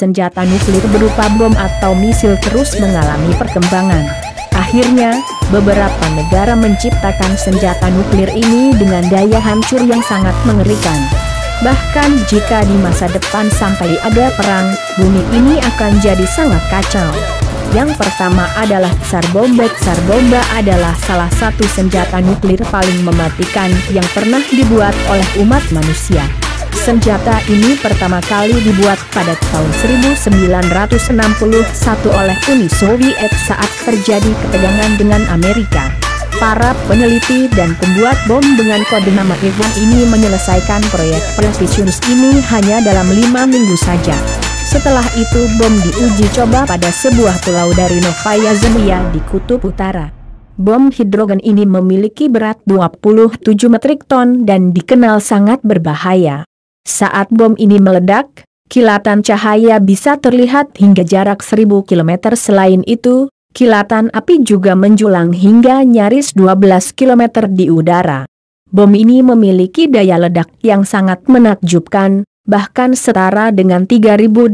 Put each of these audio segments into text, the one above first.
senjata nuklir berupa bom atau misil terus mengalami perkembangan. Akhirnya, beberapa negara menciptakan senjata nuklir ini dengan daya hancur yang sangat mengerikan. Bahkan jika di masa depan sampai ada perang, bumi ini akan jadi sangat kacau. Yang pertama adalah tsar bomba. Tsar bomba adalah salah satu senjata nuklir paling mematikan yang pernah dibuat oleh umat manusia. Senjata ini pertama kali dibuat pada tahun 1961 oleh Uni Soviet saat terjadi ketegangan dengan Amerika. Para peneliti dan pembuat bom dengan kode nama Ivan ini menyelesaikan proyek presisius ini hanya dalam 5 minggu saja. Setelah itu bom diuji coba pada sebuah pulau dari Novaya Zemlya di Kutub Utara. Bom hidrogen ini memiliki berat 27 metrik ton dan dikenal sangat berbahaya. Saat bom ini meledak, kilatan cahaya bisa terlihat hingga jarak 1000 km. Selain itu, kilatan api juga menjulang hingga nyaris 12 km di udara. Bom ini memiliki daya ledak yang sangat menakjubkan, bahkan setara dengan 3.800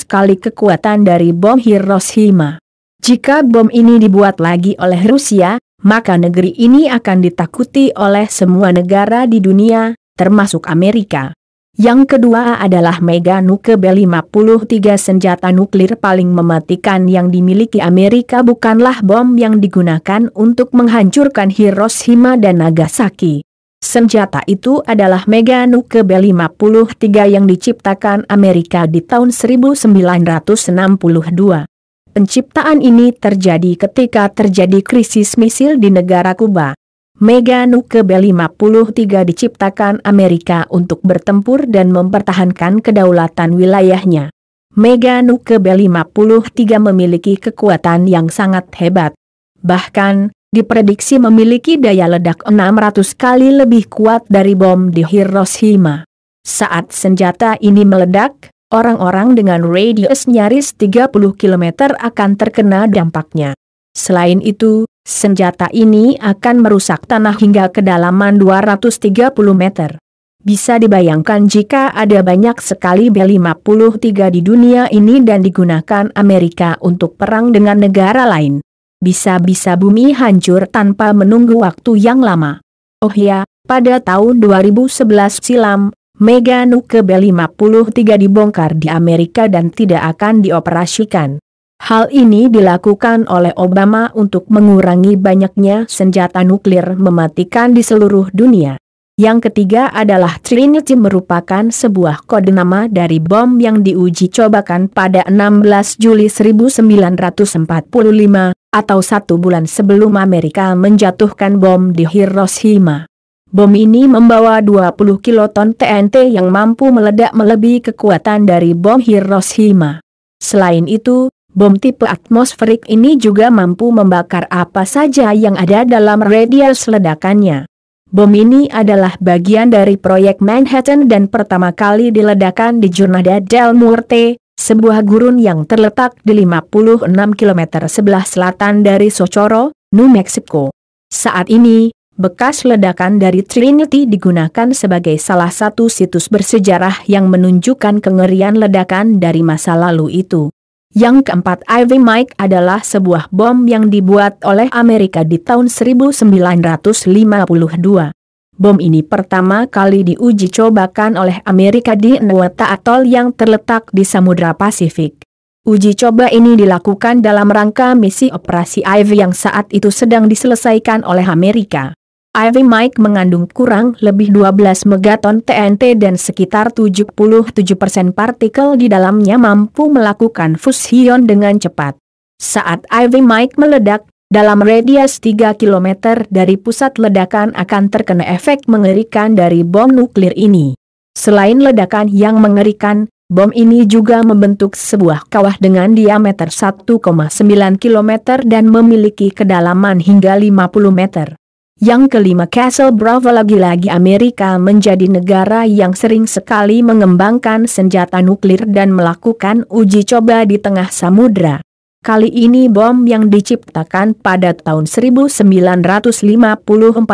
kali kekuatan dari bom Hiroshima. Jika bom ini dibuat lagi oleh Rusia, maka negeri ini akan ditakuti oleh semua negara di dunia, termasuk Amerika. Yang kedua adalah Mega Nuke B-53. Senjata nuklir paling mematikan yang dimiliki Amerika bukanlah bom yang digunakan untuk menghancurkan Hiroshima dan Nagasaki. Senjata itu adalah Mega Nuke B-53 yang diciptakan Amerika di tahun 1962. Penciptaan ini terjadi ketika terjadi krisis misil di negara Kuba. Mega Nuke B-53 diciptakan Amerika untuk bertempur dan mempertahankan kedaulatan wilayahnya. Mega Nuke B-53 memiliki kekuatan yang sangat hebat. Bahkan, diprediksi memiliki daya ledak 600 kali lebih kuat dari bom di Hiroshima. Saat senjata ini meledak, orang-orang dengan radius nyaris 30 km akan terkena dampaknya. Selain itu, senjata ini akan merusak tanah hingga kedalaman 230 meter. Bisa dibayangkan jika ada banyak sekali B-53 di dunia ini dan digunakan Amerika untuk perang dengan negara lain. Bisa-bisa bumi hancur tanpa menunggu waktu yang lama. Oh ya, pada tahun 2011 silam, Mega Nuke B-53 dibongkar di Amerika dan tidak akan dioperasikan. Hal ini dilakukan oleh Obama untuk mengurangi banyaknya senjata nuklir mematikan di seluruh dunia. Yang ketiga adalah Trinity, merupakan sebuah kode nama dari bom yang diuji cobakan pada 16 Juli 1945, atau 1 bulan sebelum Amerika menjatuhkan bom di Hiroshima. Bom ini membawa 20 kiloton TNT yang mampu meledak melebihi kekuatan dari bom Hiroshima. Selain itu, bom tipe atmosferik ini juga mampu membakar apa saja yang ada dalam radius ledakannya. Bom ini adalah bagian dari proyek Manhattan dan pertama kali diledakkan di Jornada del Muerte, sebuah gurun yang terletak di 56 km sebelah selatan dari Socorro, New Mexico. Saat ini, bekas ledakan dari Trinity digunakan sebagai salah satu situs bersejarah yang menunjukkan kengerian ledakan dari masa lalu itu. Yang keempat, Ivy Mike adalah sebuah bom yang dibuat oleh Amerika di tahun 1952. Bom ini pertama kali diuji cobakan oleh Amerika di Nuwata Atoll yang terletak di Samudra Pasifik. Uji coba ini dilakukan dalam rangka misi Operasi Ivy yang saat itu sedang diselesaikan oleh Amerika. Ivy Mike mengandung kurang lebih 12 megaton TNT dan sekitar 77% partikel di dalamnya mampu melakukan fusion dengan cepat. Saat Ivy Mike meledak, dalam radius 3 km dari pusat ledakan akan terkena efek mengerikan dari bom nuklir ini. Selain ledakan yang mengerikan, bom ini juga membentuk sebuah kawah dengan diameter 1,9 km dan memiliki kedalaman hingga 50 meter. Yang kelima, Castle Bravo. Lagi-lagi Amerika menjadi negara yang sering sekali mengembangkan senjata nuklir dan melakukan uji coba di tengah samudra. Kali ini bom yang diciptakan pada tahun 1954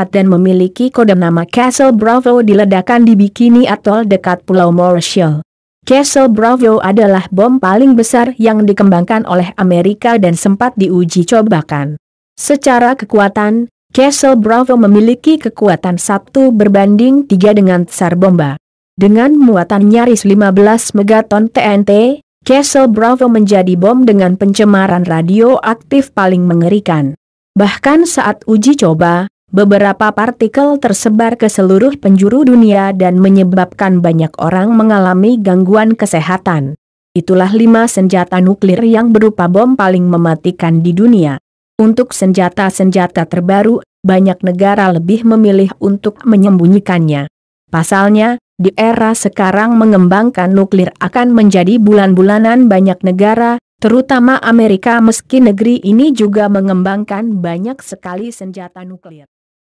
dan memiliki kode nama Castle Bravo diledakkan di Bikini Atoll dekat Pulau Marshall. Castle Bravo adalah bom paling besar yang dikembangkan oleh Amerika dan sempat diuji cobakan. Secara kekuatan, Castle Bravo memiliki kekuatan 1:3 dengan Tsar Bomba. Dengan muatan nyaris 15 megaton TNT, Castle Bravo menjadi bom dengan pencemaran radioaktif paling mengerikan. Bahkan saat uji coba, beberapa partikel tersebar ke seluruh penjuru dunia dan menyebabkan banyak orang mengalami gangguan kesehatan. Itulah 5 senjata nuklir yang berupa bom paling mematikan di dunia. Untuk senjata-senjata terbaru, banyak negara lebih memilih untuk menyembunyikannya. Pasalnya, di era sekarang mengembangkan nuklir akan menjadi bulan-bulanan banyak negara, terutama Amerika, meski negeri ini juga mengembangkan banyak sekali senjata nuklir.